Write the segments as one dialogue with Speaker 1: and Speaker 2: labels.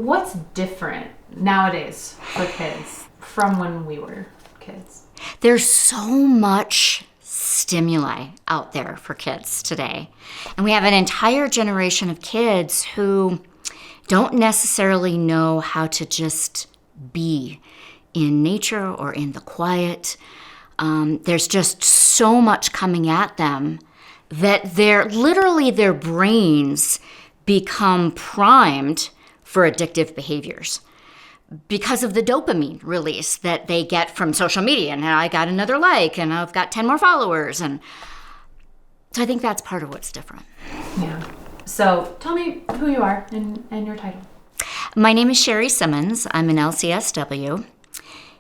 Speaker 1: what's different nowadays for kids from when we were kids?
Speaker 2: There's so much stimuli out there for kids today. And we have an entire generation of kids who don't necessarily know how to just be in nature or in the quiet. There's just so much coming at them that their brains become primed for addictive behaviors because of the dopamine release that they get from social media. And I got another like, and I've got 10 more followers. And so I think that's part of what's different.
Speaker 1: Yeah. So tell me who you are and your title.
Speaker 2: My name is Shari Simmons. I'm an LCSW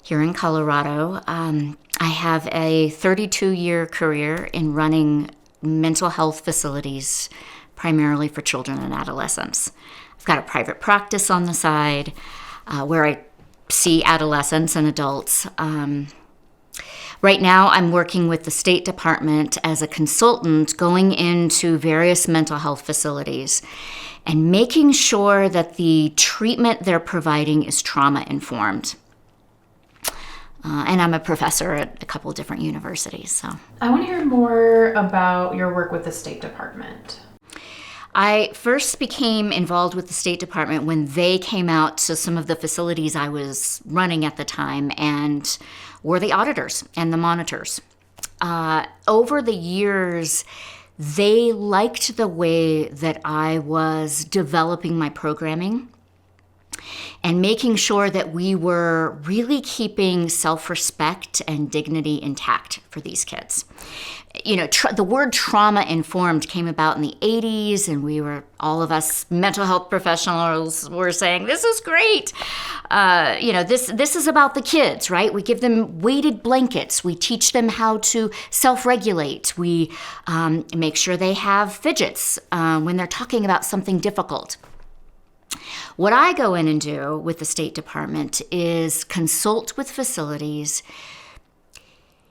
Speaker 2: here in Colorado. I have a 32-year career in running mental health facilities, primarily for children and adolescents. I've got a private practice on the side where I see adolescents and adults. Right now, I'm working with the State Department as a consultant going into various mental health facilities and making sure that the treatment they're providing is trauma-informed. And I'm a professor at a couple different universities. So
Speaker 1: I want to hear more about your work with the State Department.
Speaker 2: I first became involved with the State Department when they came out to some of the facilities I was running at the time and were the auditors and the monitors. Over the years, they liked the way that I was developing my programming and making sure that we were really keeping self-respect and dignity intact for these kids. You know, the word trauma-informed came about in the 80s, and all of us mental health professionals were saying, this is great. This is about the kids, right? We give them weighted blankets. We teach them how to self-regulate. We make sure they have fidgets when they're talking about something difficult. What I go in and do with the State Department is consult with facilities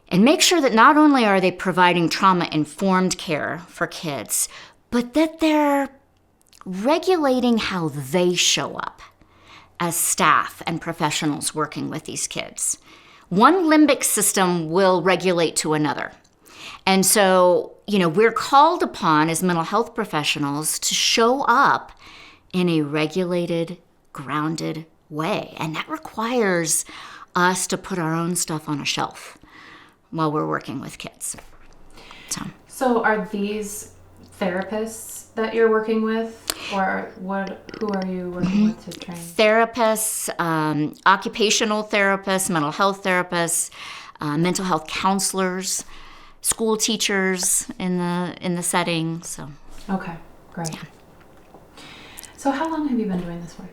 Speaker 2: and make sure that not only are they providing trauma-informed care for kids, but that they're regulating how they show up as staff and professionals working with these kids. One limbic system will regulate to another. And so, we're called upon as mental health professionals to show up in a regulated, grounded way. And that requires us to put our own stuff on a shelf while we're working with kids.
Speaker 1: So are these therapists that you're working with, or who are you working with to train?
Speaker 2: Therapists, occupational therapists, mental health therapists, mental health counselors, school teachers in the setting. So
Speaker 1: okay, great.
Speaker 2: Yeah.
Speaker 1: So how long have you been doing this work?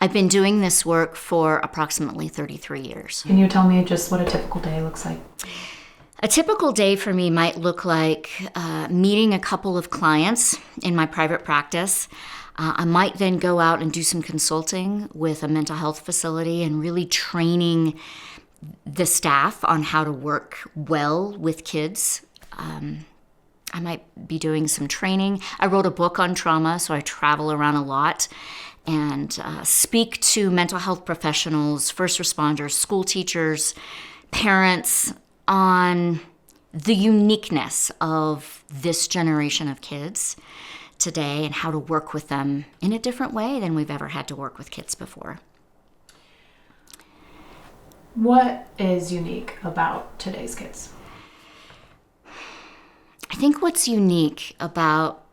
Speaker 2: I've been doing this work for approximately 33 years.
Speaker 1: Can you tell me just what a typical day looks like?
Speaker 2: A typical day for me might look like meeting a couple of clients in my private practice. I might then go out and do some consulting with a mental health facility and really training the staff on how to work well with kids. I might be doing some training. I wrote a book on trauma, so I travel around a lot and speak to mental health professionals, first responders, school teachers, parents on the uniqueness of this generation of kids today and how to work with them in a different way than we've ever had to work with kids before.
Speaker 1: What is unique about today's kids?
Speaker 2: I think what's unique about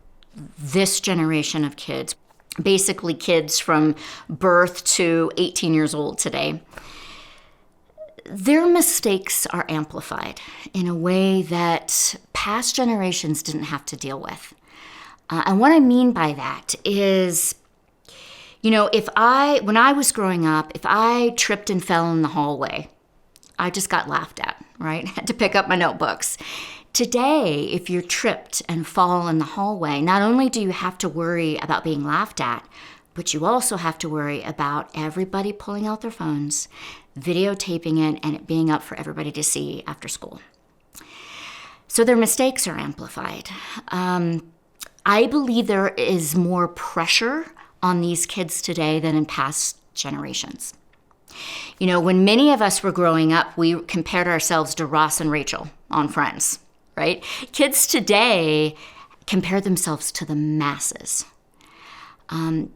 Speaker 2: this generation of kids, basically kids from birth to 18 years old today, their mistakes are amplified in a way that past generations didn't have to deal with. And what I mean by that is, when I was growing up, if I tripped and fell in the hallway, I just got laughed at, right? Had to pick up my notebooks. Today, if you're tripped and fall in the hallway, not only do you have to worry about being laughed at, but you also have to worry about everybody pulling out their phones, videotaping it, and it being up for everybody to see after school. So their mistakes are amplified. I believe there is more pressure on these kids today than in past generations. You know, when many of us were growing up, we compared ourselves to Ross and Rachel on Friends, right? Kids today compare themselves to the masses.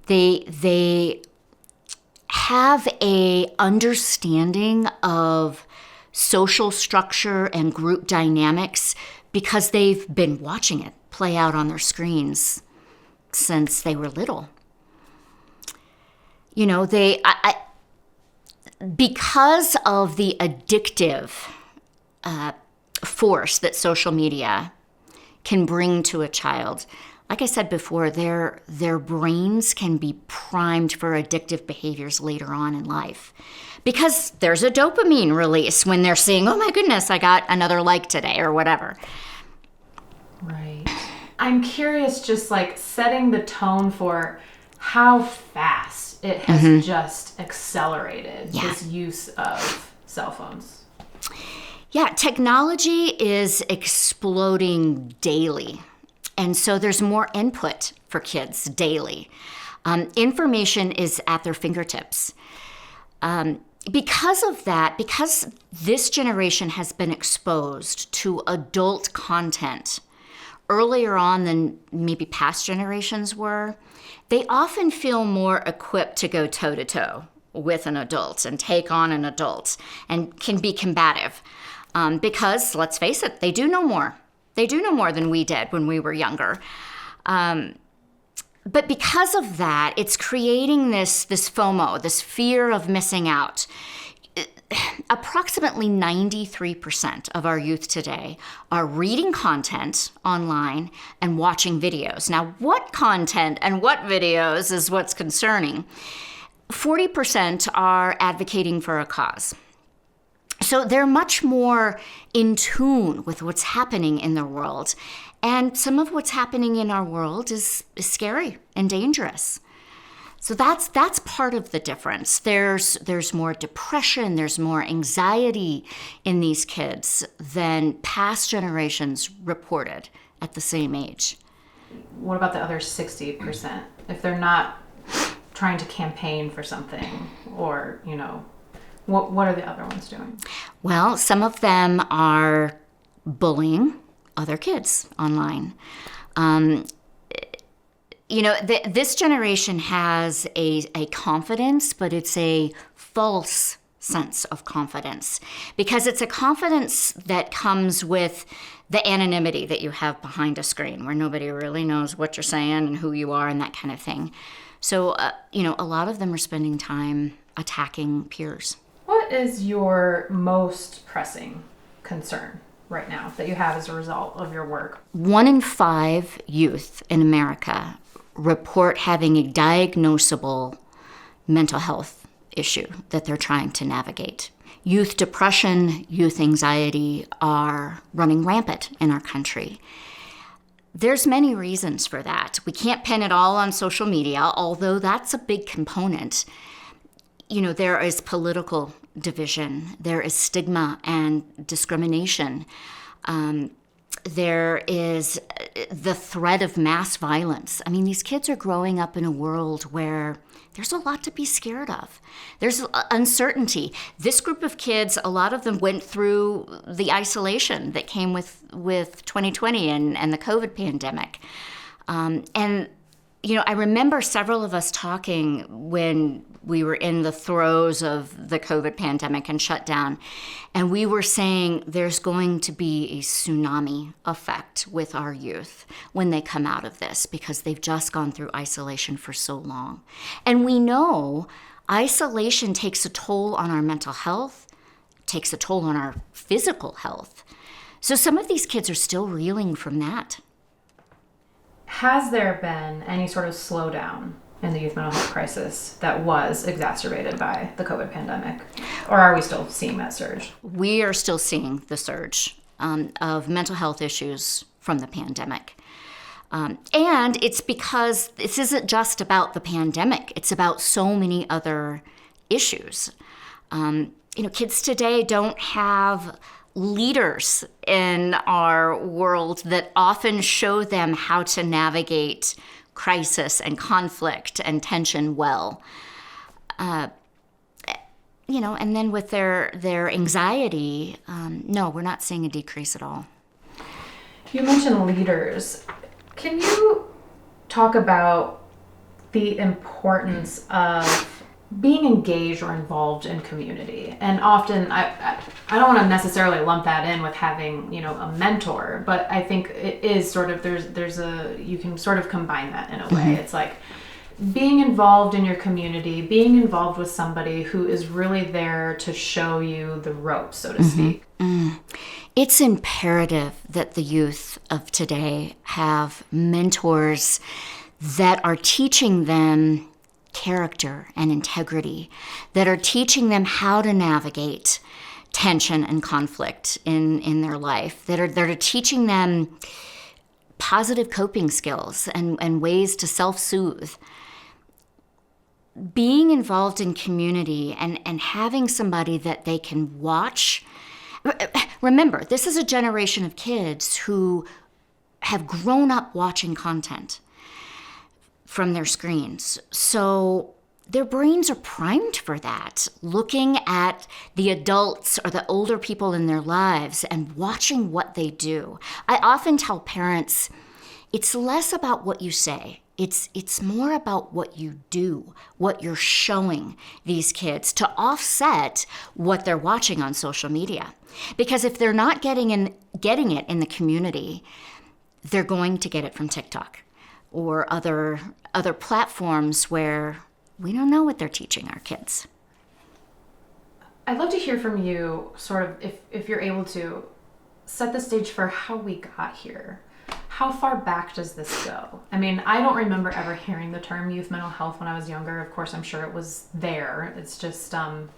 Speaker 2: They have a understanding of social structure and group dynamics because they've been watching it play out on their screens since they were little. You know, because of the addictive force that social media can bring to a child, like I said before, their brains can be primed for addictive behaviors later on in life. Because there's a dopamine release when they're seeing, oh my goodness, I got another like today or whatever.
Speaker 1: Right. I'm curious, just like setting the tone for how fast it has just accelerated this use of cell phones.
Speaker 2: Yeah, technology is exploding daily. And so there's more input for kids daily. Information is at their fingertips. Because of that, because this generation has been exposed to adult content earlier on than maybe past generations were, they often feel more equipped to go toe-to-toe with an adult and take on an adult and can be combative. Because, let's face it, they do know more. They do know more than we did when we were younger. But because of that, it's creating this FOMO, this fear of missing out. Approximately 93% of our youth today are reading content online and watching videos. Now, what content and what videos is what's concerning. 40% are advocating for a cause. So they're much more in tune with what's happening in the world. And some of what's happening in our world is scary and dangerous. So that's part of the difference. There's more depression, there's more anxiety in these kids than past generations reported at the same age.
Speaker 1: What about the other 60%? If they're not trying to campaign for something, or, you know, what are the other ones doing?
Speaker 2: Well, some of them are bullying other kids online. You know, this generation has a confidence, but it's a false sense of confidence because it's a confidence that comes with the anonymity that you have behind a screen where nobody really knows what you're saying and who you are and that kind of thing. So, you know, a lot of them are spending time attacking peers.
Speaker 1: What is your most pressing concern right now that you have as a result of your work?
Speaker 2: 1 in 5 youth in America report having a diagnosable mental health issue that they're trying to navigate. Youth depression, youth anxiety are running rampant in our country. There's many reasons for that. We can't pin it all on social media, although that's a big component. You know, there is political division, there is stigma and discrimination. There is the threat of mass violence. I mean, these kids are growing up in a world where there's a lot to be scared of. There's uncertainty. This group of kids, a lot of them went through the isolation that came with 2020 and the COVID pandemic. And, you know, I remember several of us talking when we were in the throes of the COVID pandemic and shutdown, and we were saying there's going to be a tsunami effect with our youth when they come out of this because they've just gone through isolation for so long. And we know isolation takes a toll on our mental health, takes a toll on our physical health. So some of these kids are still reeling from that.
Speaker 1: Has there been any sort of slowdown in the youth mental health crisis that was exacerbated by the COVID pandemic? Or are we still seeing that surge?
Speaker 2: We are still seeing the surge of mental health issues from the pandemic. And it's because this isn't just about the pandemic. It's about so many other issues. You know, kids today don't have leaders in our world that often show them how to navigate crisis and conflict and tension well. And then with their anxiety, no, we're not seeing a decrease at all.
Speaker 1: You mentioned leaders. Can you talk about the importance of being engaged or involved in community? And often, I don't want to necessarily lump that in with having, a mentor, but I think it is sort of, you can sort of combine that in a way. It's like being involved in your community, being involved with somebody who is really there to show you the ropes, so to speak.
Speaker 2: It's imperative that the youth of today have mentors that are teaching them character and integrity, that are teaching them how to navigate tension and conflict in their life, that are teaching them positive coping skills and ways to self-soothe. Being involved in community and having somebody that they can watch. Remember, this is a generation of kids who have grown up watching content from their screens. So their brains are primed for that, looking at the adults or the older people in their lives and watching what they do. I often tell parents, it's less about what you say. It's more about what you do, what you're showing these kids to offset what they're watching on social media. Because if they're not getting it in the community, they're going to get it from TikTok or other platforms where we don't know what they're teaching our kids.
Speaker 1: I'd love to hear from you, sort of, if you're able to, set the stage for how we got here. How far back does this go? I mean, I don't remember ever hearing the term youth mental health when I was younger. Of course, I'm sure it was there. It's just, when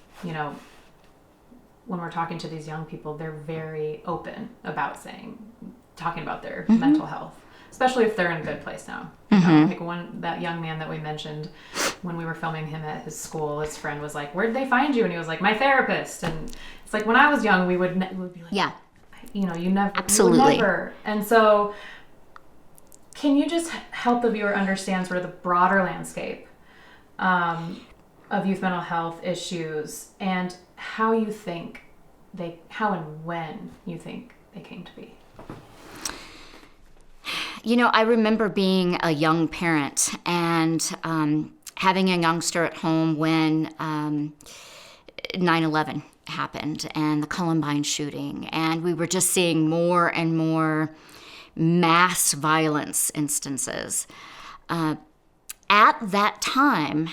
Speaker 1: we're talking to these young people, they're very open about talking about their mental health, especially if they're in a good place now. Like that young man that we mentioned when we were filming him at his school, his friend was like, "Where did they find you?" And he was like, "My therapist." And it's like, when I was young, we would be like,
Speaker 2: yeah,
Speaker 1: you never,
Speaker 2: absolutely.
Speaker 1: You would never. And so, can you just help the viewer understand sort of the broader landscape of youth mental health issues and how and when you think they came to be?
Speaker 2: I remember being a young parent and having a youngster at home when 9/11 happened and the Columbine shooting, and we were just seeing more and more mass violence instances. At that time,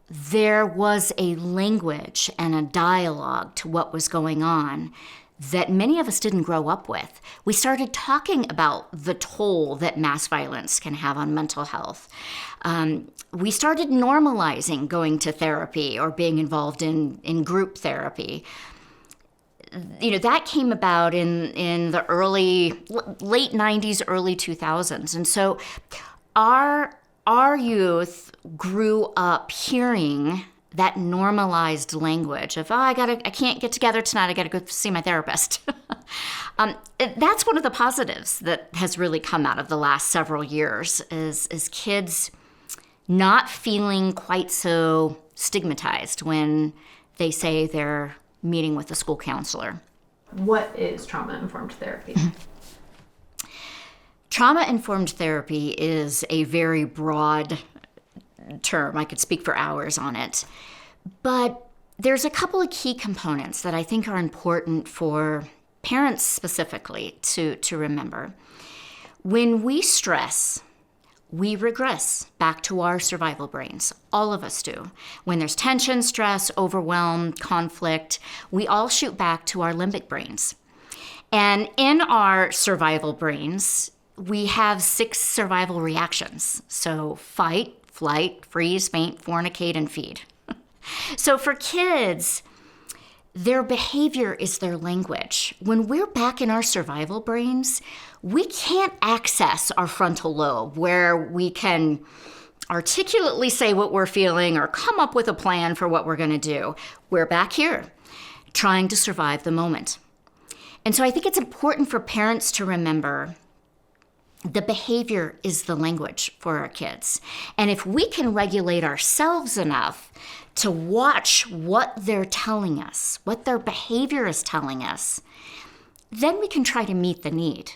Speaker 2: there was a language and a dialogue to what was going on that many of us didn't grow up with. We started talking about the toll that mass violence can have on mental health. We started normalizing going to therapy or being involved in group therapy. That came about in the late 90s, early 2000s. And so our youth grew up hearing that normalized language of, I can't get together tonight, I gotta go see my therapist. That's one of the positives that has really come out of the last several years is kids not feeling quite so stigmatized when they say they're meeting with a school counselor.
Speaker 1: What is trauma-informed therapy?
Speaker 2: Trauma-informed therapy is a very broad term. I could speak for hours on it. But there's a couple of key components that I think are important for parents specifically to remember. When we stress, we regress back to our survival brains. All of us do. When there's tension, stress, overwhelm, conflict, we all shoot back to our limbic brains. And in our survival brains, we have 6 survival reactions. So fight, flight, freeze, faint, fornicate, and feed. So for kids, their behavior is their language. When we're back in our survival brains, we can't access our frontal lobe where we can articulately say what we're feeling or come up with a plan for what we're going to do. We're back here trying to survive the moment. And so I think it's important for parents to remember The behavior is the language for our kids. And if we can regulate ourselves enough to watch what they're telling us, what their behavior is telling us, then we can try to meet the need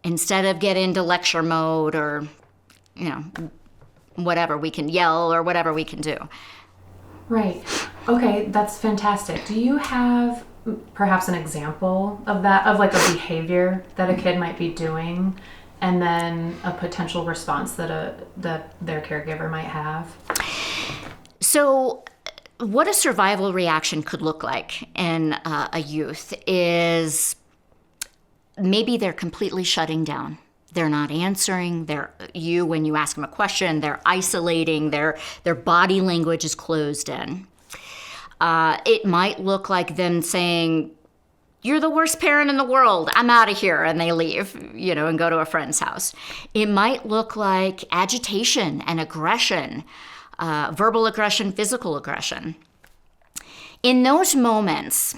Speaker 2: instead of get into lecture mode or, whatever we can yell or whatever we can do.
Speaker 1: Right. Okay, that's fantastic. Do you have perhaps an example of that, of like a behavior that a kid might be doing and then a potential response that their caregiver might have?
Speaker 2: So what a survival reaction could look like in a youth is maybe they're completely shutting down. They're not answering when you ask them a question, they're isolating, their body language is closed in. It might look like them saying, "You're the worst parent in the world, I'm out of here," and they leave, and go to a friend's house. It might look like agitation and aggression, verbal aggression, physical aggression. In those moments,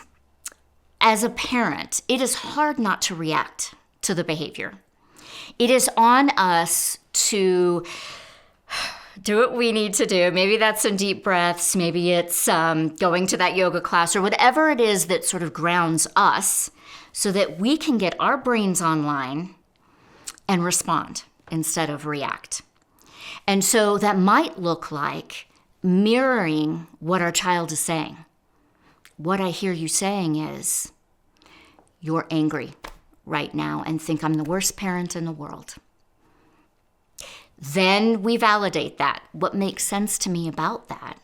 Speaker 2: as a parent, it is hard not to react to the behavior. It is on us to do what we need to do. Maybe that's some deep breaths. Maybe it's going to that yoga class or whatever it is that sort of grounds us so that we can get our brains online and respond instead of react. And so that might look like mirroring what our child is saying. What I hear you saying is, "You're angry right now and think I'm the worst parent in the world." Then we validate that. What makes sense to me about that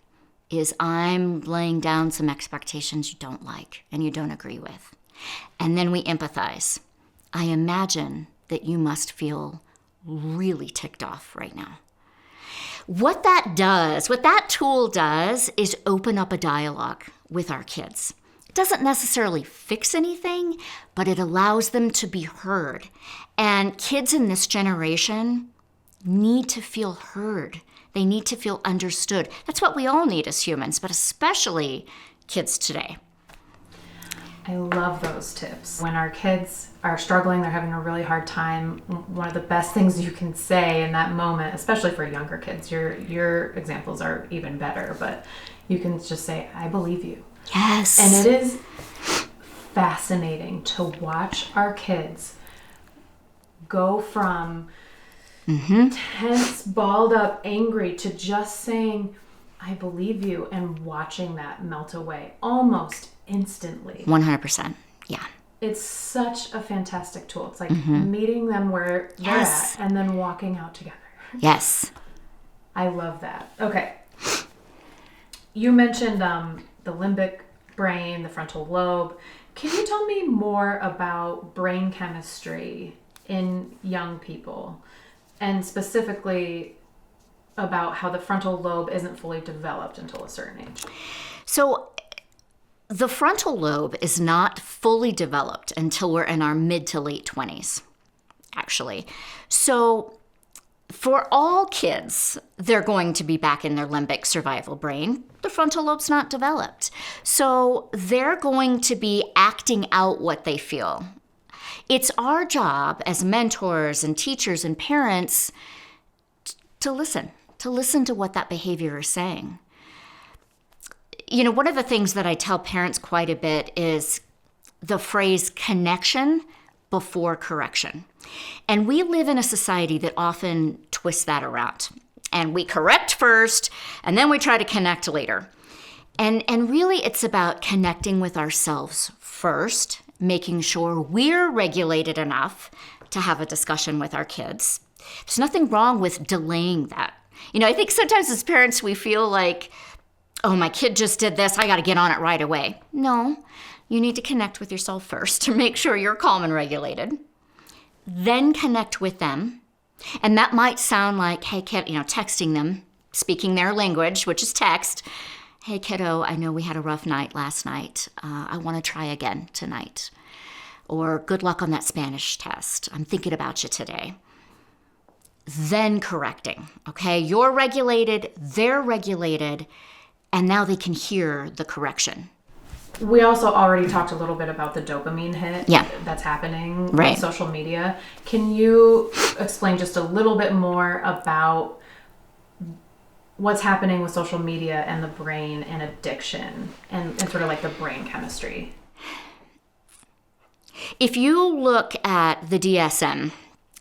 Speaker 2: is I'm laying down some expectations you don't like and you don't agree with. And then we empathize. I imagine that you must feel really ticked off right now. What that tool does is open up a dialogue with our kids. It doesn't necessarily fix anything, but it allows them to be heard. And kids in this generation need to feel heard. They need to feel understood. That's what we all need as humans, but especially kids today.
Speaker 1: I love those tips. When our kids are struggling, they're having a really hard time, one of the best things you can say in that moment, especially for younger kids, your examples are even better, but you can just say, "I believe you."
Speaker 2: Yes.
Speaker 1: And it is fascinating to watch our kids go from tense, balled up, angry to just saying, "I believe you," and watching that melt away almost instantly.
Speaker 2: 100%. Yeah.
Speaker 1: It's such a fantastic tool. It's like meeting them where they're at and then walking out together.
Speaker 2: Yes.
Speaker 1: I love that. Okay. You mentioned the limbic brain, the frontal lobe. Can you tell me more about brain chemistry in young people, and specifically about how the frontal lobe isn't fully developed until a certain age?
Speaker 2: So the frontal lobe is not fully developed until we're in our mid to late 20s, actually. So for all kids, they're going to be back in their limbic survival brain. The frontal lobe's not developed. So they're going to be acting out what they feel. It's our job as mentors and teachers and parents to listen to what that behavior is saying. One of the things that I tell parents quite a bit is the phrase connection before correction. And we live in a society that often twists that around. And we correct first, and then we try to connect later. And really, it's about connecting with ourselves first, making sure we're regulated enough to have a discussion with our kids. There's nothing wrong with delaying that. I think sometimes as parents, we feel like, "Oh, my kid just did this, I got to get on it right away." No, you need to connect with yourself first to make sure you're calm and regulated. Then connect with them. And that might sound like, "Hey, kid," texting them, speaking their language, which is text. "Hey, kiddo, I know we had a rough night last night. I want to try again tonight." Or, "Good luck on that Spanish test. I'm thinking about you today." Then correcting, okay? You're regulated, they're regulated, and now they can hear the correction.
Speaker 1: We also already talked a little bit about the dopamine hit that's happening with social media. Can you explain just a little bit more about what's happening with social media and the brain and addiction and sort of like the brain chemistry?
Speaker 2: If you look at the DSM,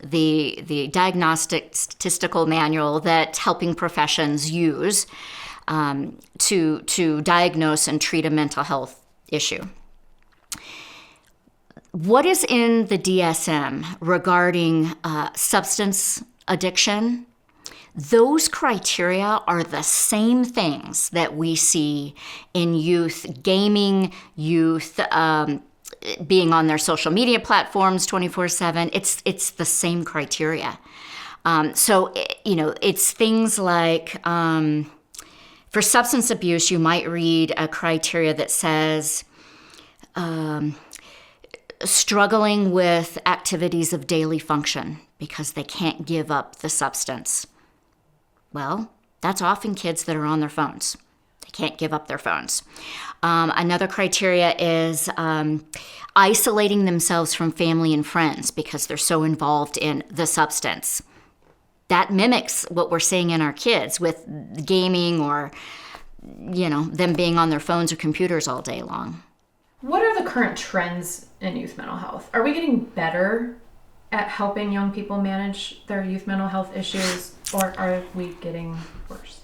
Speaker 2: the Diagnostic Statistical Manual that helping professions use to diagnose and treat a mental health issue, what is in the DSM regarding substance addiction? Those criteria are the same things that we see in youth gaming, youth being on their social media platforms 24/7. It's the same criteria. So, it's things like, for substance abuse, you might read a criteria that says, struggling with activities of daily function because they can't give up the substance. Well, that's often kids that are on their phones. They can't give up their phones. Another criteria is isolating themselves from family and friends because they're so involved in the substance. That mimics what we're seeing in our kids with gaming or, them being on their phones or computers all day long.
Speaker 1: What are the current trends in youth mental health? Are we getting better at helping young people manage their youth mental health issues, or are we getting worse?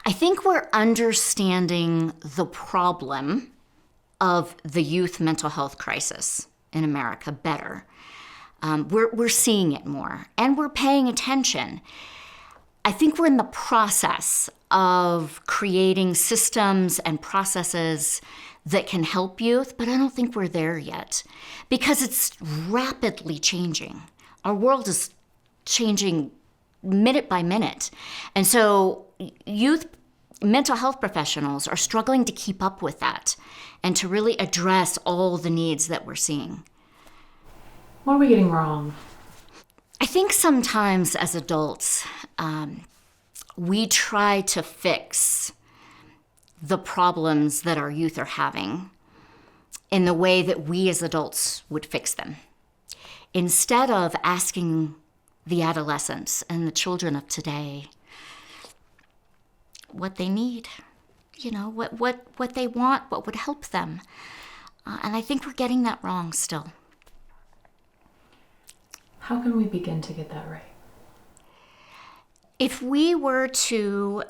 Speaker 2: I think we're understanding the problem of the youth mental health crisis in America better. We're seeing it more, and we're paying attention. I think we're in the process of creating systems and processes that can help youth, but I don't think we're there yet because it's rapidly changing. Our world is changing minute by minute. And so youth mental health professionals are struggling to keep up with that and to really address all the needs that we're seeing.
Speaker 1: What are we getting wrong?
Speaker 2: I think sometimes as adults, we try to fix the problems that our youth are having in the way that we as adults would fix them, instead of asking the adolescents and the children of today what they need, what they want, what would help them. And I think we're getting that wrong still.
Speaker 1: How can we begin to get that right?
Speaker 2: If we were to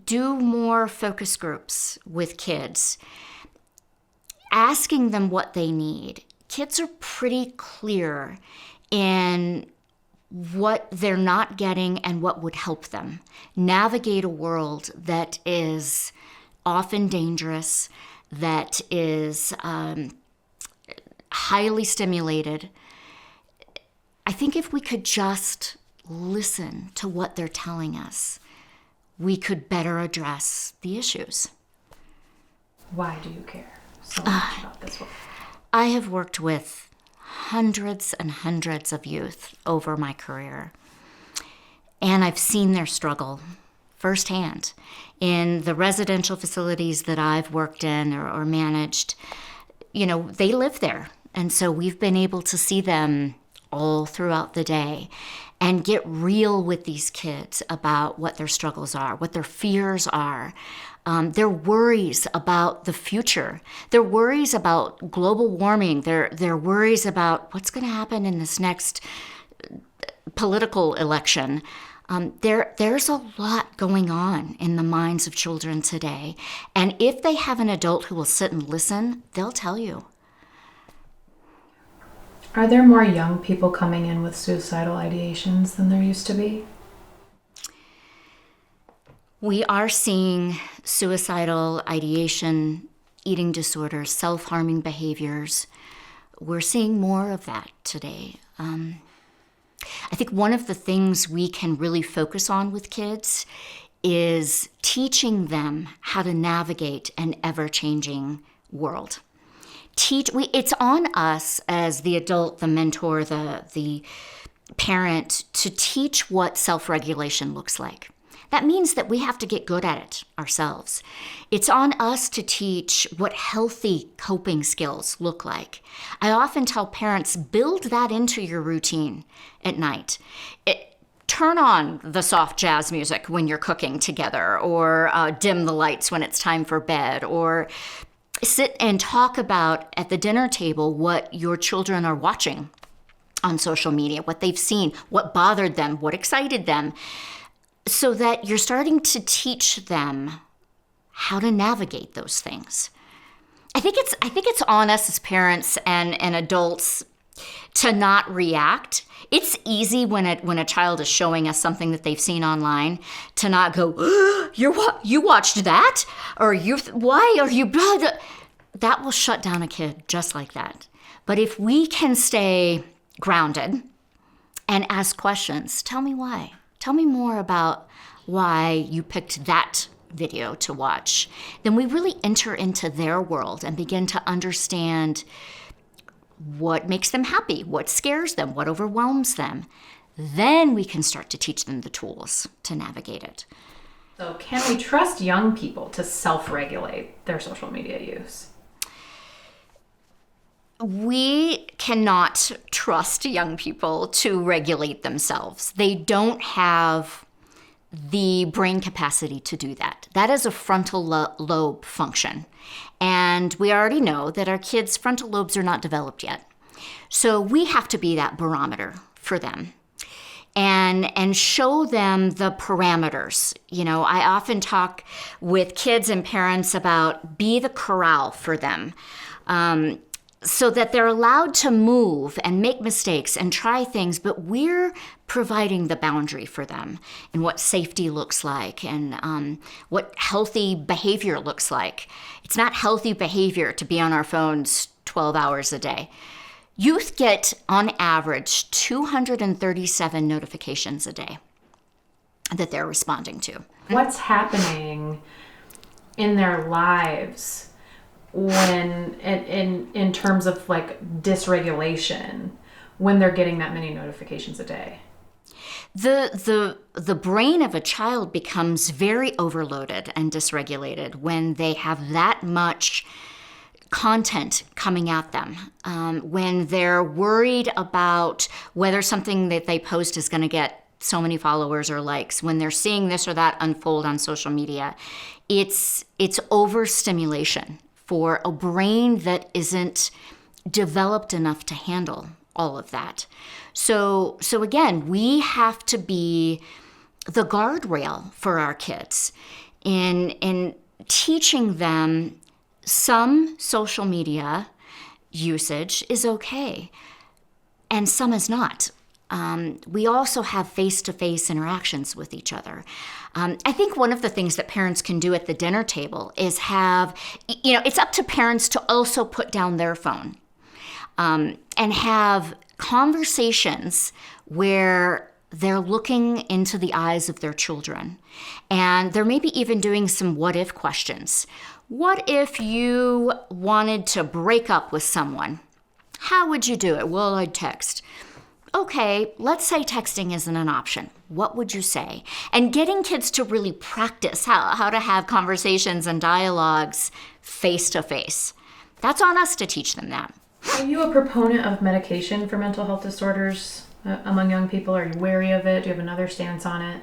Speaker 2: do more focus groups with kids, asking them what they need, kids are pretty clear in what they're not getting and what would help them navigate a world that is often dangerous, that is highly stimulated. I think if we could just listen to what they're telling us, we could better address the issues.
Speaker 1: Why do you care so much about this work?
Speaker 2: I have worked with hundreds and hundreds of youth over my career, and I've seen their struggle firsthand. In the residential facilities that I've worked in or managed, they live there. And so we've been able to see them all throughout the day and get real with these kids about what their struggles are, what their fears are, their worries about the future, their worries about global warming, their worries about what's going to happen in this next political election. There's a lot going on in the minds of children today. And if they have an adult who will sit and listen, they'll tell you.
Speaker 1: Are there more young people coming in with suicidal ideations than there used to be?
Speaker 2: We are seeing suicidal ideation, eating disorders, self-harming behaviors. We're seeing more of that today. I think one of the things we can really focus on with kids is teaching them how to navigate an ever-changing world. It's on us as the adult, the mentor, the parent, to teach what self-regulation looks like, that means that we have to get good at it ourselves. It's on us to teach what healthy coping skills look like. I often tell parents, build that into your routine at night. Turn on the soft jazz music when you're cooking together, or dim the lights when it's time for bed, or sit and talk about at the dinner table what your children are watching on social media, what they've seen, what bothered them, what excited them, so that you're starting to teach them how to navigate those things. I think it's on us as parents and adults to not react. It's easy when a child is showing us something that they've seen online to not go, you watched that? Or why are you... That will shut down a kid just like that. But if we can stay grounded and ask questions, tell me why. Tell me more about why you picked that video to watch. Then we really enter into their world and begin to understand what makes them happy, what scares them, what overwhelms them. Then we can start to teach them the tools to navigate it.
Speaker 1: So can we trust young people to self-regulate their social media use?
Speaker 2: We cannot trust young people to regulate themselves. They don't have the brain capacity to do that. That is a frontal lobe function. And we already know that our kids' frontal lobes are not developed yet. So we have to be that barometer for them and show them the parameters. You know, I often talk with kids and parents about be the corral for them. So that they're allowed to move and make mistakes and try things, but we're providing the boundary for them and what safety looks like and what healthy behavior looks like. It's not healthy behavior to be on our phones 12 hours a day. Youth get, on average, 237 notifications a day that they're responding to.
Speaker 1: What's happening in their lives when in terms of like dysregulation when they're getting that many notifications a day?
Speaker 2: The brain of a child becomes very overloaded and dysregulated when they have that much content coming at them, when they're worried about whether something that they post is going to get so many followers or likes, when they're seeing this or that unfold on social media. It's overstimulation for a brain that isn't developed enough to handle all of that. So again, we have to be the guardrail for our kids in teaching them some social media usage is okay and some is not. We also have face-to-face interactions with each other. I think one of the things that parents can do at the dinner table is it's up to parents to also put down their phone and have conversations where they're looking into the eyes of their children. And they're maybe even doing some what-if questions. What if you wanted to break up with someone? How would you do it? Well, I'd text. Okay, let's say texting isn't an option. What would you say? And getting kids to really practice how to have conversations and dialogues face to face. That's on us to teach them that.
Speaker 1: Are you a proponent of medication for mental health disorders among young people? Are you wary of it? Do you have another stance on it?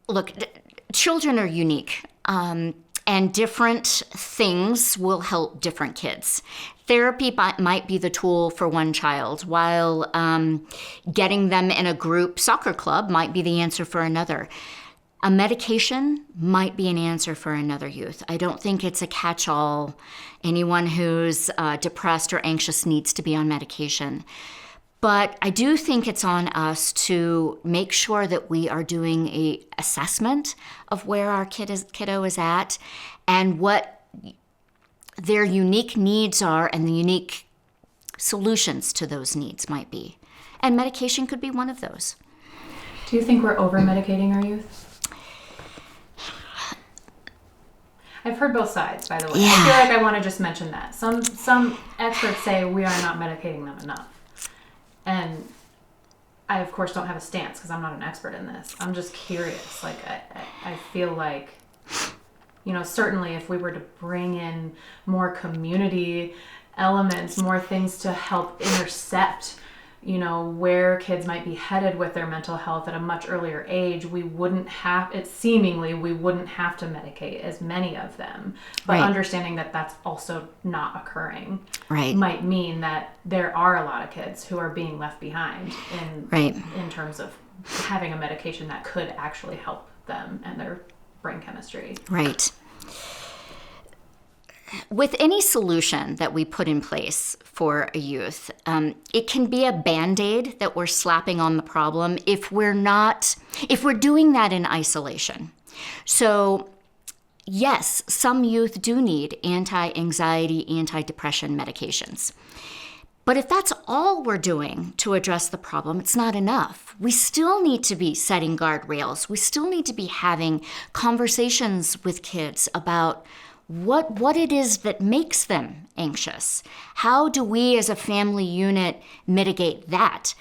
Speaker 2: Look, children are unique. And different things will help different kids. Therapy might be the tool for one child, while getting them in a group soccer club might be the answer for another. A medication might be an answer for another youth. I don't think it's a catch-all. Anyone who's depressed or anxious needs to be on medication. But I do think it's on us to make sure that we are doing an assessment of where our kiddo is at and what their unique needs are and the unique solutions to those needs might be. And medication could be one of those.
Speaker 1: Do you think we're over-medicating our youth? I've heard both sides, by the way. Yeah. I feel like I want to just mention that. Some experts say we are not medicating them enough. And I of course don't have a stance because I'm not an expert in this. I'm just curious. Like, I feel like, certainly if we were to bring in more community elements, more things to help intercept, where kids might be headed with their mental health at a much earlier age, we wouldn't have to medicate as many of them. But understanding that that's also not occurring might mean that there are a lot of kids who are being left behind in terms of having a medication that could actually help them and their brain chemistry.
Speaker 2: Right. With any solution that we put in place for a youth, it can be a Band-Aid that we're slapping on the problem if we're doing that in isolation. So yes, some youth do need anti-anxiety, anti-depression medications. But if that's all we're doing to address the problem, it's not enough. We still need to be setting guardrails. We still need to be having conversations with kids about what it is that makes them anxious. How do we as a family unit mitigate that?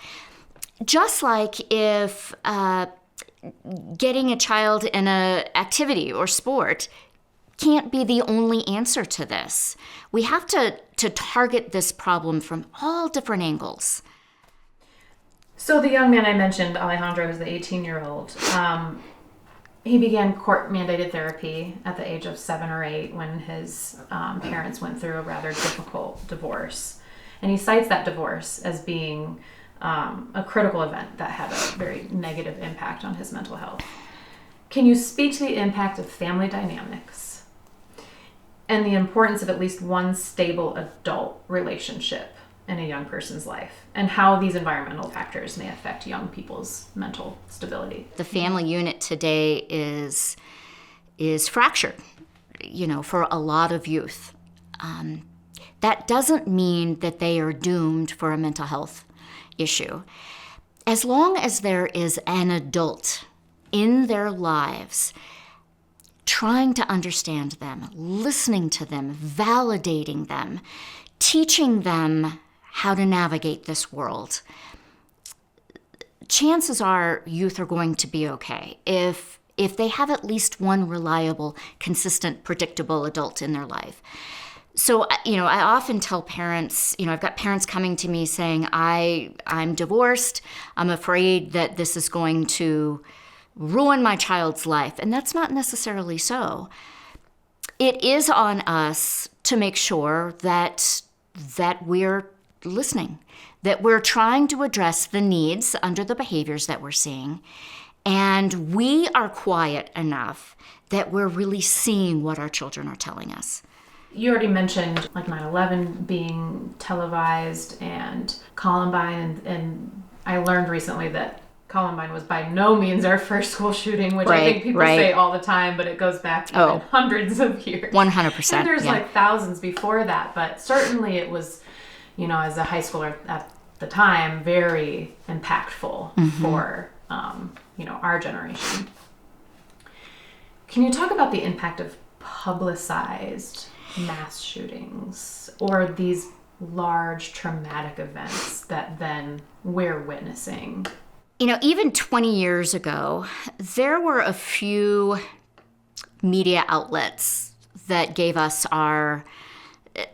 Speaker 2: Just like if getting a child in an activity or sport can't be the only answer to this. We have to target this problem from all different angles.
Speaker 1: So the young man I mentioned, Alejandro, is the 18-year-old. He began court-mandated therapy at the age of 7 or 8 when his parents went through a rather difficult divorce. And he cites that divorce as being a critical event that had a very negative impact on his mental health. Can you speak to the impact of family dynamics and the importance of at least one stable adult relationship in a young person's life, and how these environmental factors may affect young people's mental stability?
Speaker 2: The family unit today is fractured, for a lot of youth. That doesn't mean that they are doomed for a mental health issue. As long as there is an adult in their lives trying to understand them, listening to them, validating them, teaching them how to navigate this world, chances are youth are going to be okay if they have at least one reliable, consistent, predictable adult in their life. So, I often tell parents, I've got parents coming to me saying, I'm divorced, I'm afraid that this is going to ruin my child's life. And that's not necessarily so. It is on us to make sure that we're listening, that we're trying to address the needs under the behaviors that we're seeing, and we are quiet enough that we're really seeing what our children are telling us.
Speaker 1: You already mentioned like 9/11 being televised and Columbine, and I learned recently that Columbine was by no means our first school shooting, which I think people say all the time, but it goes back to hundreds of years.
Speaker 2: 100%.
Speaker 1: And there's like thousands before that, but certainly it was, as a high schooler at the time, very impactful for, our generation. Can you talk about the impact of publicized mass shootings or these large traumatic events that then we're witnessing?
Speaker 2: Even 20 years ago, there were a few media outlets that gave us our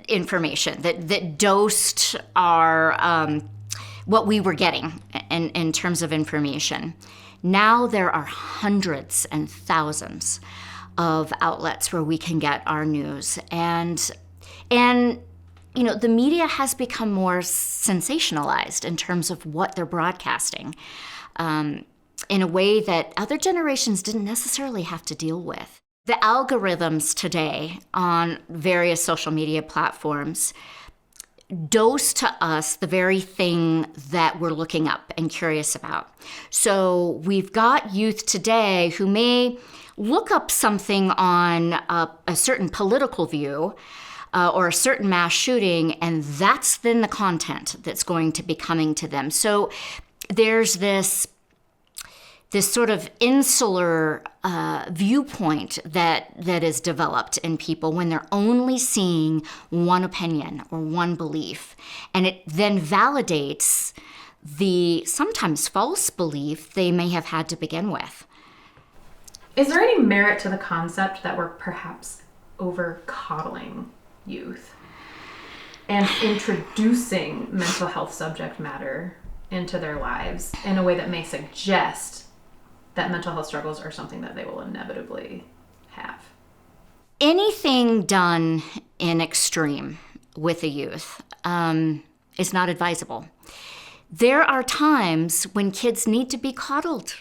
Speaker 2: information, that dosed our what we were getting in terms of information. Now there are hundreds and thousands of outlets where we can get our news, and the media has become more sensationalized in terms of what they're broadcasting, in a way that other generations didn't necessarily have to deal with. The algorithms today on various social media platforms dose to us the very thing that we're looking up and curious about. So we've got youth today who may look up something on a certain political view or a certain mass shooting, and that's then the content that's going to be coming to them. So there's this sort of insular viewpoint that is developed in people when they're only seeing one opinion or one belief. And it then validates the sometimes false belief they may have had to begin with.
Speaker 1: Is there any merit to the concept that we're perhaps over-coddling youth and introducing mental health subject matter into their lives in a way that may suggest that mental health struggles are something that they will inevitably have?
Speaker 2: Anything done in extreme with a youth is not advisable. There are times when kids need to be coddled.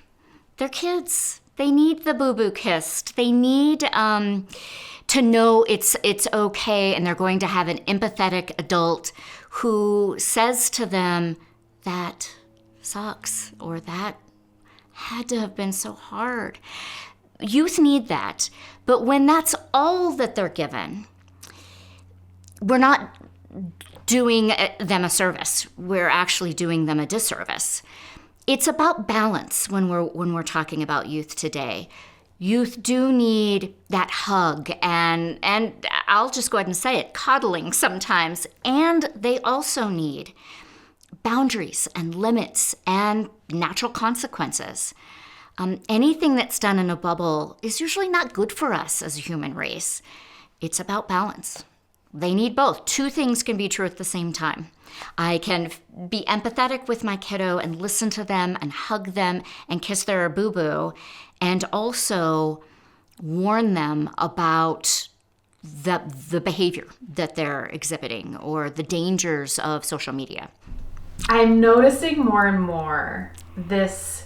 Speaker 2: They're kids. They need the boo-boo kissed. They need to know it's okay, and they're going to have an empathetic adult who says to them, that sucks, or that had to have been so hard. Youth need that. But when that's all that they're given, we're not doing them a service. We're actually doing them a disservice. It's about balance when we're talking about youth today. Youth do need that hug and I'll just go ahead and say it, coddling sometimes. And they also need boundaries and limits and natural consequences. Anything that's done in a bubble is usually not good for us as a human race. It's about balance. They need both. Two things can be true at the same time. I can be empathetic with my kiddo and listen to them and hug them and kiss their boo-boo, and also warn them about the behavior that they're exhibiting or the dangers of social media.
Speaker 1: I'm noticing more and more this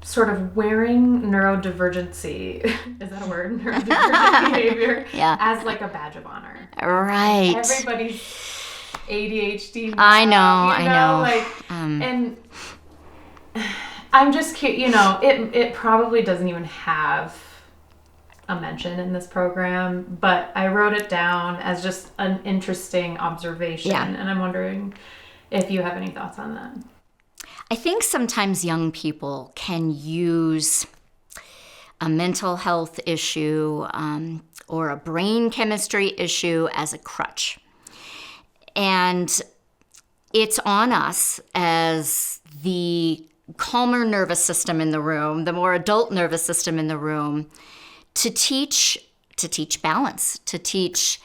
Speaker 1: sort of wearing neurodivergency, is that a word? Neurodivergent behavior,
Speaker 2: yeah,
Speaker 1: as like a badge of honor.
Speaker 2: Right.
Speaker 1: Everybody's ADHD.
Speaker 2: I know.
Speaker 1: Like, and I'm just curious, it probably doesn't even have a mention in this program, but I wrote it down as just an interesting observation, and I'm wondering if you have any thoughts on that.
Speaker 2: I think sometimes young people can use a mental health issue or a brain chemistry issue as a crutch. And it's on us as the calmer nervous system in the room, the more adult nervous system in the room, to teach balance, to teach,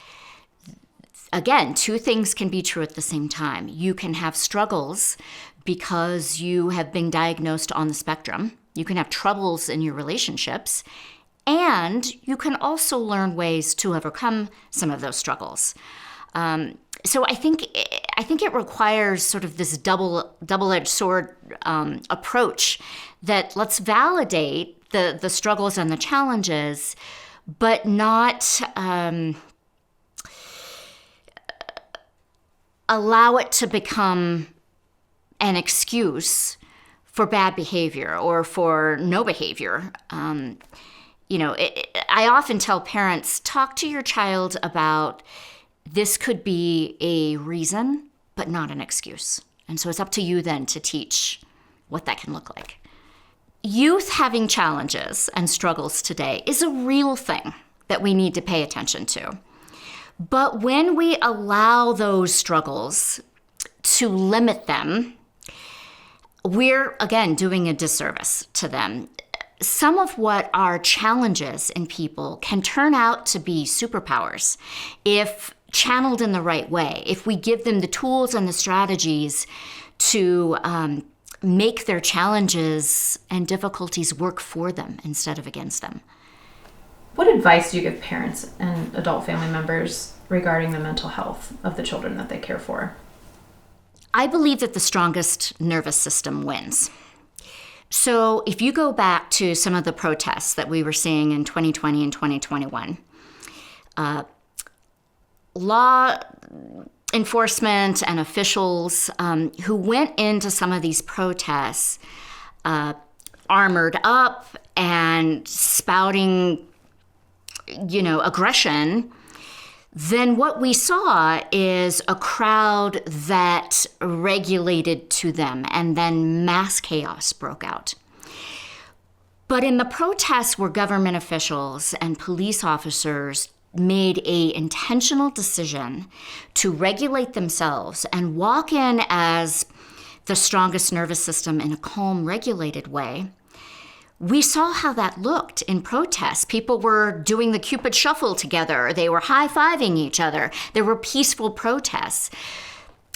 Speaker 2: again, two things can be true at the same time. You can have struggles because you have been diagnosed on the spectrum. You can have troubles in your relationships, and you can also learn ways to overcome some of those struggles. So I think it requires sort of this double-edged sword approach that let's validate the struggles and the challenges, but not allow it to become an excuse for bad behavior or for no behavior. I often tell parents, talk to your child about this could be a reason, but not an excuse. And so it's up to you then to teach what that can look like. Youth having challenges and struggles today is a real thing that we need to pay attention to. But when we allow those struggles to limit them, we're, again, doing a disservice to them. Some of what are challenges in people can turn out to be superpowers if channeled in the right way, if we give them the tools and the strategies to make their challenges and difficulties work for them instead of against them.
Speaker 1: What advice do you give parents and adult family members regarding the mental health of the children that they care for?
Speaker 2: I believe that the strongest nervous system wins. So if you go back to some of the protests that we were seeing in 2020 and 2021, law enforcement and officials who went into some of these protests armored up and spouting, aggression, then what we saw is a crowd that regulated to them, and then mass chaos broke out. But in the protests where government officials and police officers made an intentional decision to regulate themselves and walk in as the strongest nervous system in a calm, regulated way, we saw how that looked in protests. People were doing the Cupid shuffle together. They were high-fiving each other. There were peaceful protests.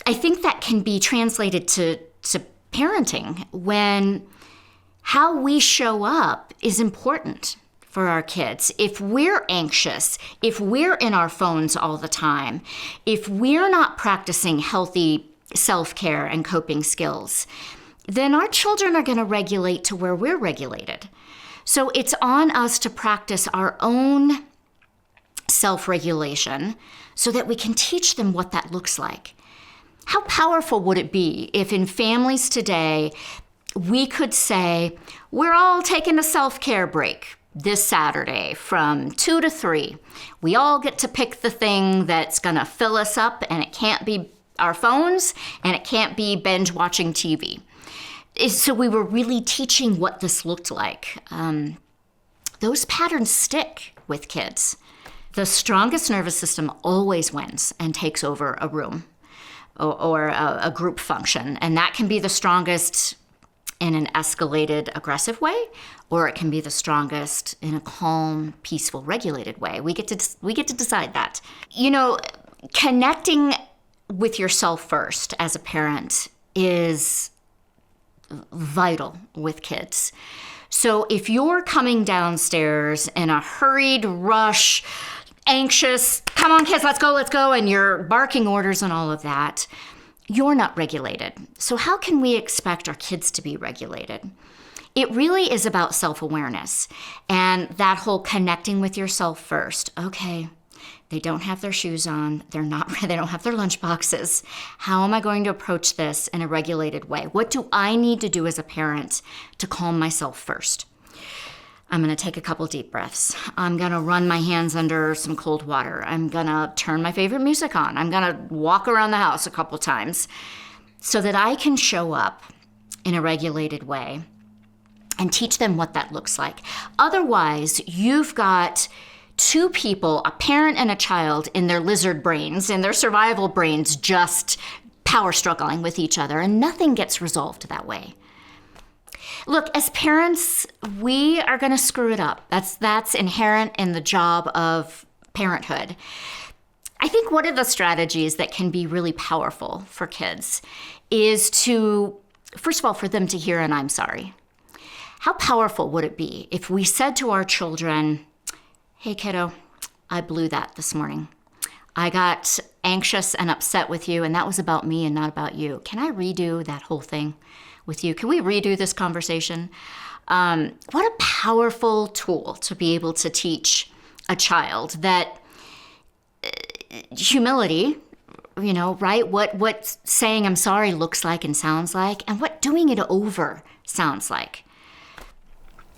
Speaker 2: I think that can be translated to parenting, when how we show up is important for our kids. If we're anxious, if we're in our phones all the time, if we're not practicing healthy self-care and coping skills, then our children are going to regulate to where we're regulated. So it's on us to practice our own self-regulation so that we can teach them what that looks like. How powerful would it be if in families today we could say, we're all taking a self-care break this Saturday from 2 to 3. We all get to pick the thing that's going to fill us up, and it can't be our phones, and it can't be binge watching TV. So we were really teaching what this looked like. Those patterns stick with kids. The strongest nervous system always wins and takes over a room or a group function. And that can be the strongest in an escalated, aggressive way, or it can be the strongest in a calm, peaceful, regulated way. We get to decide that. You know, connecting with yourself first as a parent is vital with kids. So if you're coming downstairs in a hurried rush, anxious, come on kids, let's go, and you're barking orders and all of that, you're not regulated. So how can we expect our kids to be regulated? It really is about self-awareness and that whole connecting with yourself first. Okay, they don't have their shoes on. They don't have their lunch boxes. How am I going to approach this in a regulated way? What do I need to do as a parent to calm myself first? I'm going to take a couple deep breaths. I'm going to run my hands under some cold water. I'm going to turn my favorite music on. I'm going to walk around the house a couple times so that I can show up in a regulated way and teach them what that looks like. Otherwise, you've got two people, a parent and a child, in their lizard brains, in their survival brains, just power struggling with each other, and nothing gets resolved that way. Look, as parents, we are going to screw it up. That's inherent in the job of parenthood. I think one of the strategies that can be really powerful for kids is to, first of all, for them to hear an I'm sorry. How powerful would it be if we said to our children, hey kiddo, I blew that this morning. I got anxious and upset with you, and that was about me and not about you. Can I redo that whole thing with you? Can we redo this conversation? What a powerful tool to be able to teach a child that humility, you know, right? What saying I'm sorry looks like and sounds like, and what doing it over sounds like.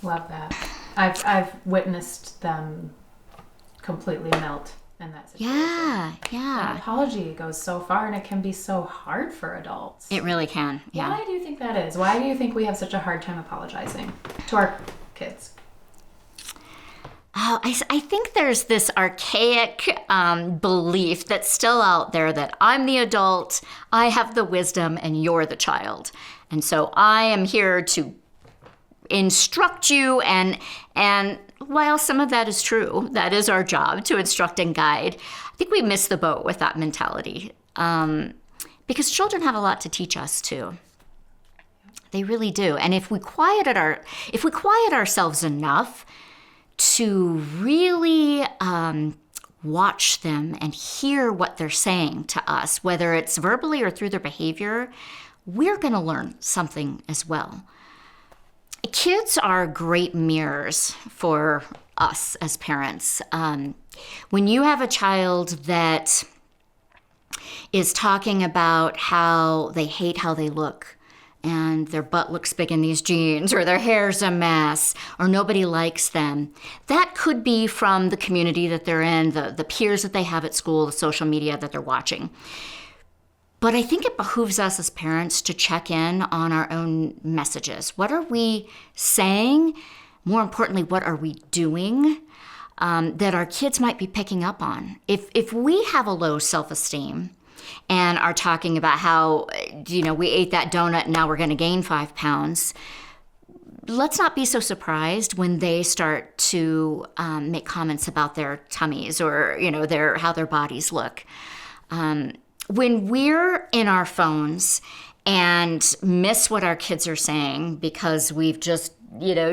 Speaker 1: Love that. I've witnessed them completely melt in that situation.
Speaker 2: Yeah.
Speaker 1: That apology goes so far, and it can be so hard for adults.
Speaker 2: It really can, yeah.
Speaker 1: Why do you think that is? Why do you think we have such a hard time apologizing to our kids?
Speaker 2: Oh, I think there's this archaic belief that's still out there that I'm the adult, I have the wisdom, and you're the child. And so I am here to instruct you, and while some of that is true, that is our job, to instruct and guide, I think we miss the boat with that mentality, because children have a lot to teach us too. They really do. And if we quiet ourselves enough to really watch them and hear what they're saying to us, whether it's verbally or through their behavior, we're going to learn something as well. Kids are great mirrors for us as parents. When you have a child that is talking about how they hate how they look, and their butt looks big in these jeans, or their hair's a mess, or nobody likes them, that could be from the community that they're in, the peers that they have at school, the social media that they're watching. But I think it behooves us as parents to check in on our own messages. What are we saying? More importantly, what are we doing that our kids might be picking up on? If we have a low self-esteem, and are talking about how, we ate that donut and now we're going to gain 5 pounds, let's not be so surprised when they start to make comments about their tummies or, how their bodies look. When we're in our phones and miss what our kids are saying because we've just,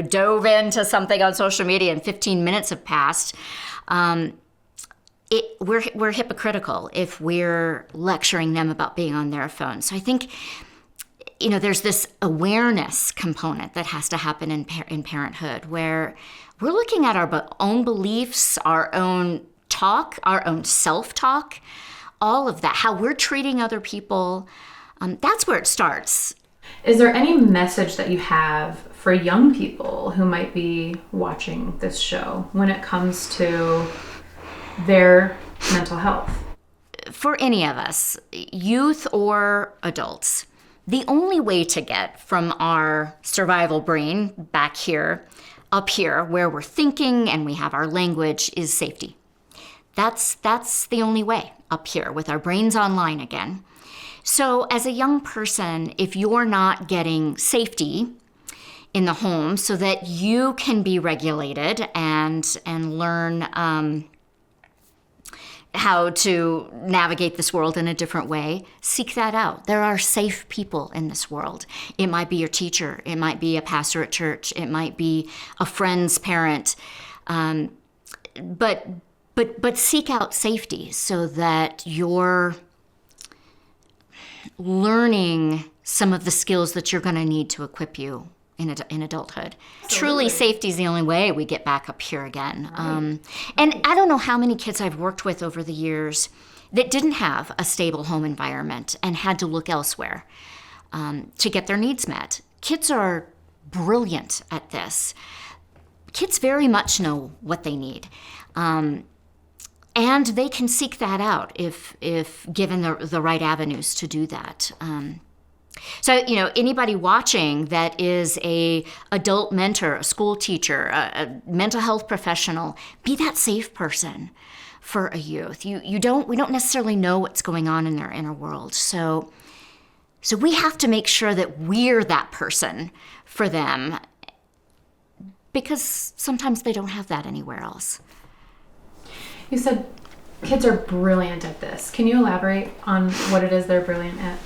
Speaker 2: dove into something on social media and 15 minutes have passed, we're hypocritical if we're lecturing them about being on their phone. So I think, there's this awareness component that has to happen in parenthood, where we're looking at our own beliefs, our own talk, our own self-talk, all of that, how we're treating other people. That's where it starts.
Speaker 1: Is there any message that you have for young people who might be watching this show when it comes to their mental health?
Speaker 2: For any of us, youth or adults, the only way to get from our survival brain back here, up here, where we're thinking and we have our language, is safety. That's the only way up here with our brains online again. So as a young person, if you're not getting safety in the home so that you can be regulated and learn how to navigate this world in a different way, seek that out. There are safe people in this world. It might be your teacher. It might be a pastor at church. It might be a friend's parent. But seek out safety so that you're learning some of the skills that you're going to need to equip you in adulthood. Absolutely. Truly, safety is the only way we get back up here again. Right. And I don't know how many kids I've worked with over the years that didn't have a stable home environment and had to look elsewhere to get their needs met. Kids are brilliant at this. Kids very much know what they need. And they can seek that out if given the right avenues to do that. So, anybody watching that is a adult mentor, a school teacher, a mental health professional, be that safe person for a youth. We don't necessarily know what's going on in their inner world. So we have to make sure that we're that person for them, because sometimes they don't have that anywhere else.
Speaker 1: You said kids are brilliant at this. Can you elaborate on what it is they're brilliant at?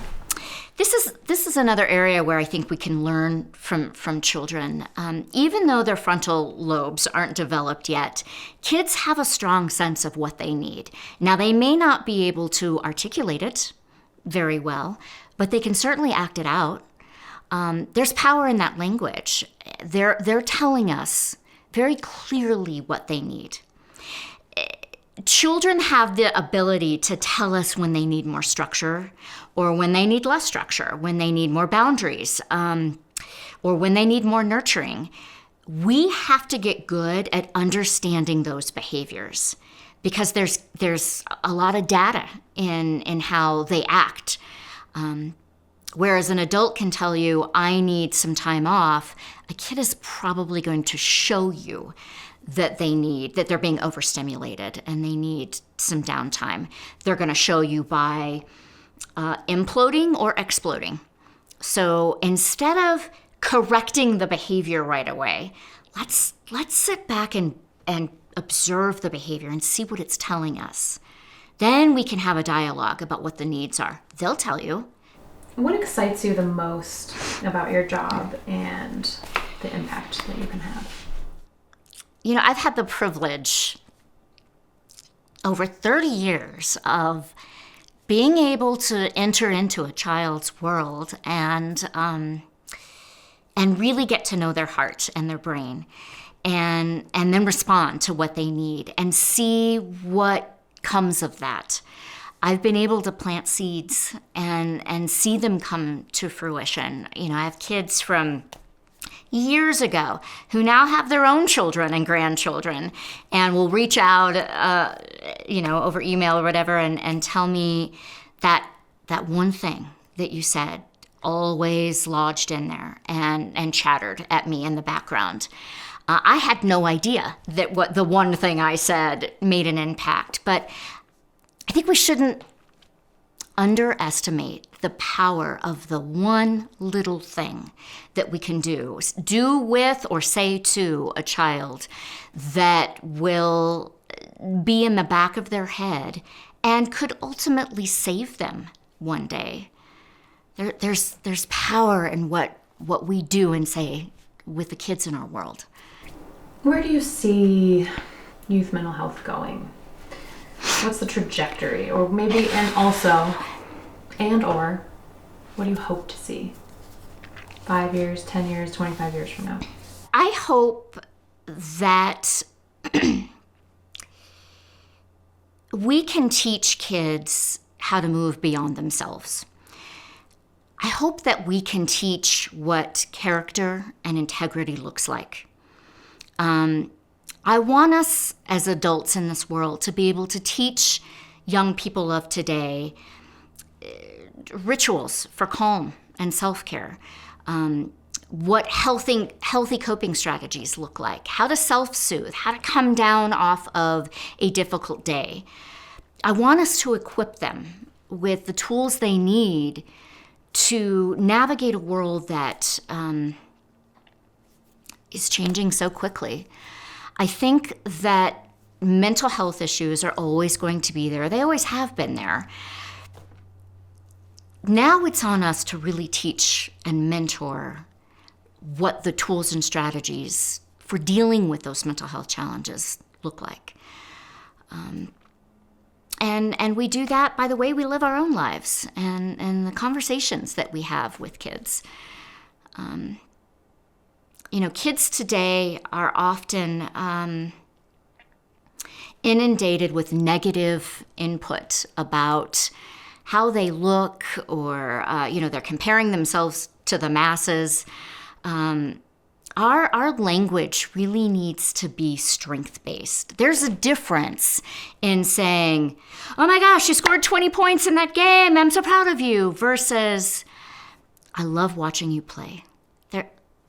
Speaker 2: This is another area where I think we can learn from children. Even though their frontal lobes aren't developed yet, kids have a strong sense of what they need. Now, they may not be able to articulate it very well, but they can certainly act it out. There's power in that language. They're telling us very clearly what they need. Children have the ability to tell us when they need more structure or when they need less structure, when they need more boundaries, or when they need more nurturing. We have to get good at understanding those behaviors because there's a lot of data in how they act. Whereas an adult can tell you, I need some time off, a kid is probably going to show you that they're being overstimulated and they need some downtime. They're going to show you by imploding or exploding. So instead of correcting the behavior right away, let's sit back and observe the behavior and see what it's telling us. Then we can have a dialogue about what the needs are. They'll tell you.
Speaker 1: What excites you the most about your job and the impact that you can have?
Speaker 2: I've had the privilege over 30 years of being able to enter into a child's world and really get to know their heart and their brain and then respond to what they need and see what comes of that. I've been able to plant seeds and see them come to fruition. I have kids from years ago who now have their own children and grandchildren and will reach out, over email or whatever and tell me that one thing that you said always lodged in there and chattered at me in the background. I had no idea that what the one thing I said made an impact, but I think we shouldn't underestimate the power of the one little thing that we can do with or say to a child that will be in the back of their head and could ultimately save them one day. There's power in what we do and say with the kids in our world.
Speaker 1: Where do you see youth mental health going? What's the trajectory? Or maybe, or what do you hope to see 5 years, 10 years, 25 years from now?
Speaker 2: I hope that we can teach kids how to move beyond themselves. I hope that we can teach what character and integrity looks like. I want us as adults in this world to be able to teach young people of today rituals for calm and self-care, what healthy coping strategies look like, how to self-soothe, how to come down off of a difficult day. I want us to equip them with the tools they need to navigate a world that is changing so quickly. I think that mental health issues are always going to be there. They always have been there. Now it's on us to really teach and mentor what the tools and strategies for dealing with those mental health challenges look like. And we do that by the way we live our own lives and the conversations that we have with kids. Kids today are often inundated with negative input about how they look, or they're comparing themselves to the masses. Our language really needs to be strength-based. There's a difference in saying, "Oh my gosh, you scored 20 points in that game, I'm so proud of you," versus, "I love watching you play."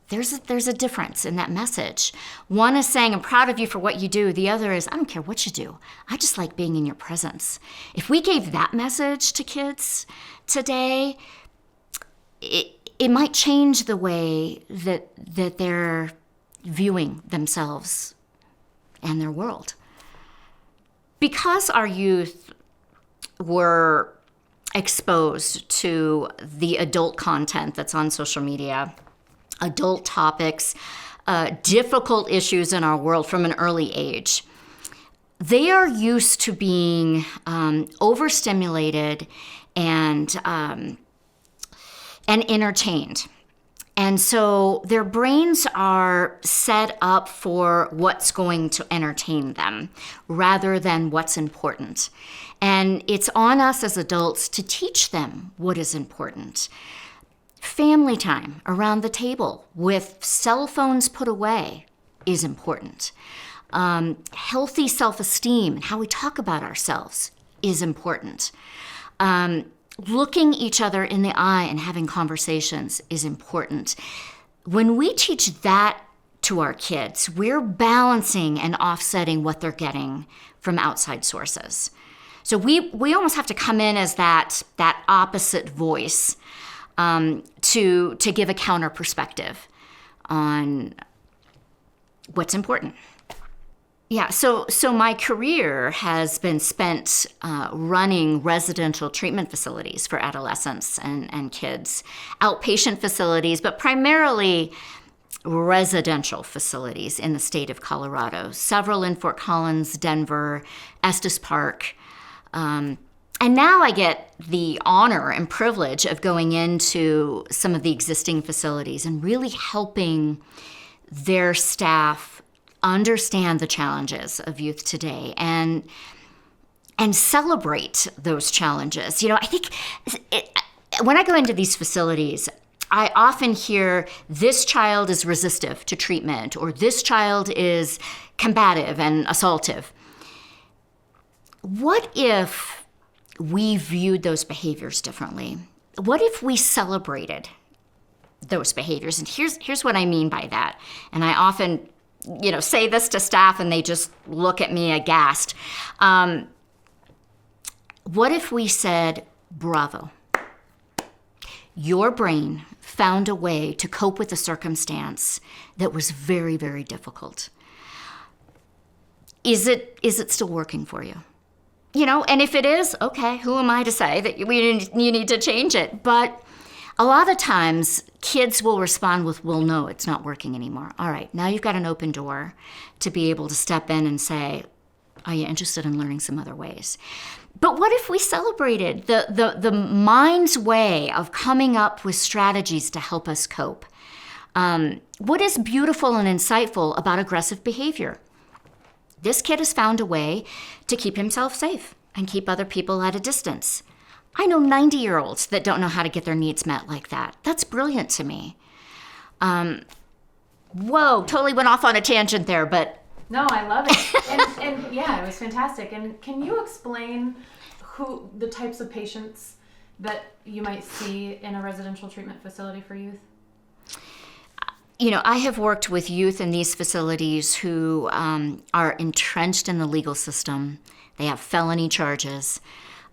Speaker 2: There's a difference in that message. One is saying, "I'm proud of you for what you do." The other is, "I don't care what you do. I just like being in your presence." If we gave that message to kids today, it might change the way that they're viewing themselves and their world. Because our youth were exposed to the adult content that's on social media, adult topics, difficult issues in our world from an early age, they are used to being overstimulated and entertained. And so their brains are set up for what's going to entertain them rather than what's important. And it's on us as adults to teach them what is important. Family time around the table with cell phones put away is important. Healthy self-esteem and how we talk about ourselves is important. Looking each other in the eye and having conversations is important. When we teach that to our kids, we're balancing and offsetting what they're getting from outside sources. So we almost have to come in as that opposite voice to give a counter perspective on what's important. Yeah, so my career has been spent running residential treatment facilities for adolescents and kids, outpatient facilities, but primarily residential facilities in the state of Colorado, several in Fort Collins, Denver, Estes Park. And now I get the honor and privilege of going into some of the existing facilities and really helping their staff understand the challenges of youth today and celebrate those challenges. I think when I go into these facilities, I often hear this child is resistive to treatment or this child is combative and assaultive. What if we viewed those behaviors differently? What if we celebrated those behaviors? And here's what I mean by that. And I often, say this to staff and they just look at me aghast. What if we said, bravo. Your brain found a way to cope with a circumstance that was very, very difficult. Is it still working for you? And if it is, okay, who am I to say that you need to change it? But a lot of times, kids will respond with, well, no, it's not working anymore. All right, now you've got an open door to be able to step in and say, are you interested in learning some other ways? But what if we celebrated the mind's way of coming up with strategies to help us cope? What is beautiful and insightful about aggressive behavior? This kid has found a way to keep himself safe and keep other people at a distance. I know 90-year-olds that don't know how to get their needs met like that. That's brilliant to me. Whoa, totally went off on a tangent there, but...
Speaker 1: No, I love it. And yeah, it was fantastic. And can you explain the types of patients that you might see in a residential treatment facility for youth?
Speaker 2: I have worked with youth in these facilities who are entrenched in the legal system. They have felony charges.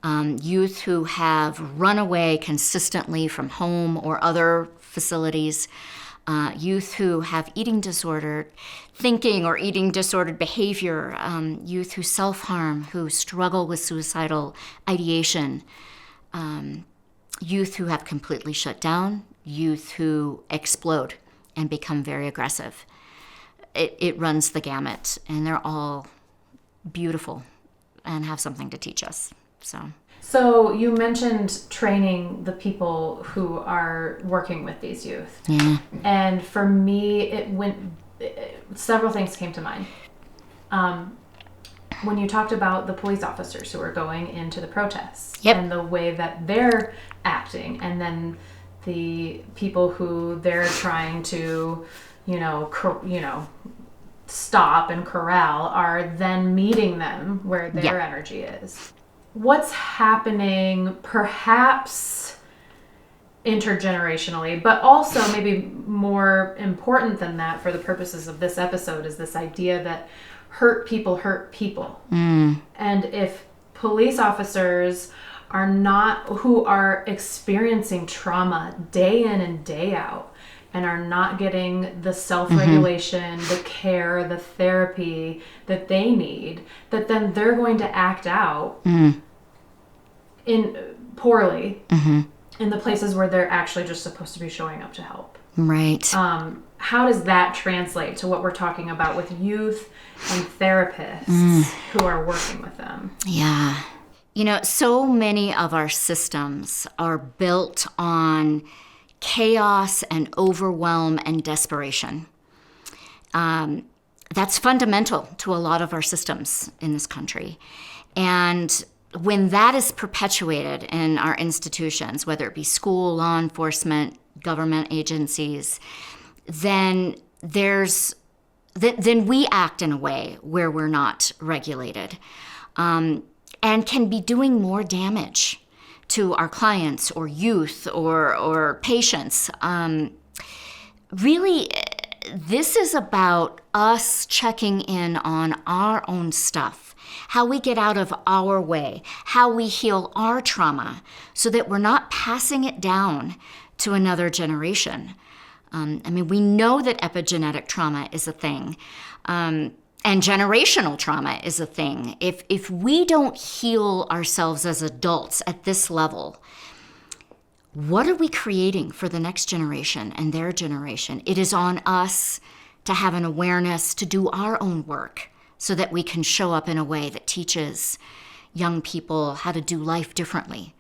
Speaker 2: Youth who have run away consistently from home or other facilities. Youth who have eating disordered thinking or eating disordered behavior. Youth who self-harm, who struggle with suicidal ideation. Youth who have completely shut down. Youth who explode and become very aggressive. It runs the gamut, and they're all beautiful and have something to teach us. So
Speaker 1: you mentioned training the people who are working with these youth.
Speaker 2: Yeah.
Speaker 1: And for me, several things came to mind. When you talked about the police officers who are going into the protests,
Speaker 2: yep,
Speaker 1: and the way that they're acting, and then the people who they're trying to, stop and corral are then meeting them where their energy is. What's happening perhaps intergenerationally, but also maybe more important than that for the purposes of this episode is this idea that hurt people hurt people.
Speaker 2: Mm.
Speaker 1: And if police officers who are experiencing trauma day in and day out and are not getting the self-regulation, the care, the therapy that they need, that then they're going to act out in poorly in the places where they're actually just supposed to be showing up to help.
Speaker 2: Right.
Speaker 1: How does that translate to what we're talking about with youth and therapists who are working with them?
Speaker 2: Yeah. So many of our systems are built on chaos and overwhelm and desperation. That's fundamental to a lot of our systems in this country. And when that is perpetuated in our institutions, whether it be school, law enforcement, government agencies, then then we act in a way where we're not regulated. And can be doing more damage to our clients or youth or patients. Really, this is about us checking in on our own stuff, how we get out of our way, how we heal our trauma so that we're not passing it down to another generation. We know that epigenetic trauma is a thing. And generational trauma is a thing. If we don't heal ourselves as adults at this level, what are we creating for the next generation and their generation? It is on us to have an awareness to do our own work so that we can show up in a way that teaches young people how to do life differently.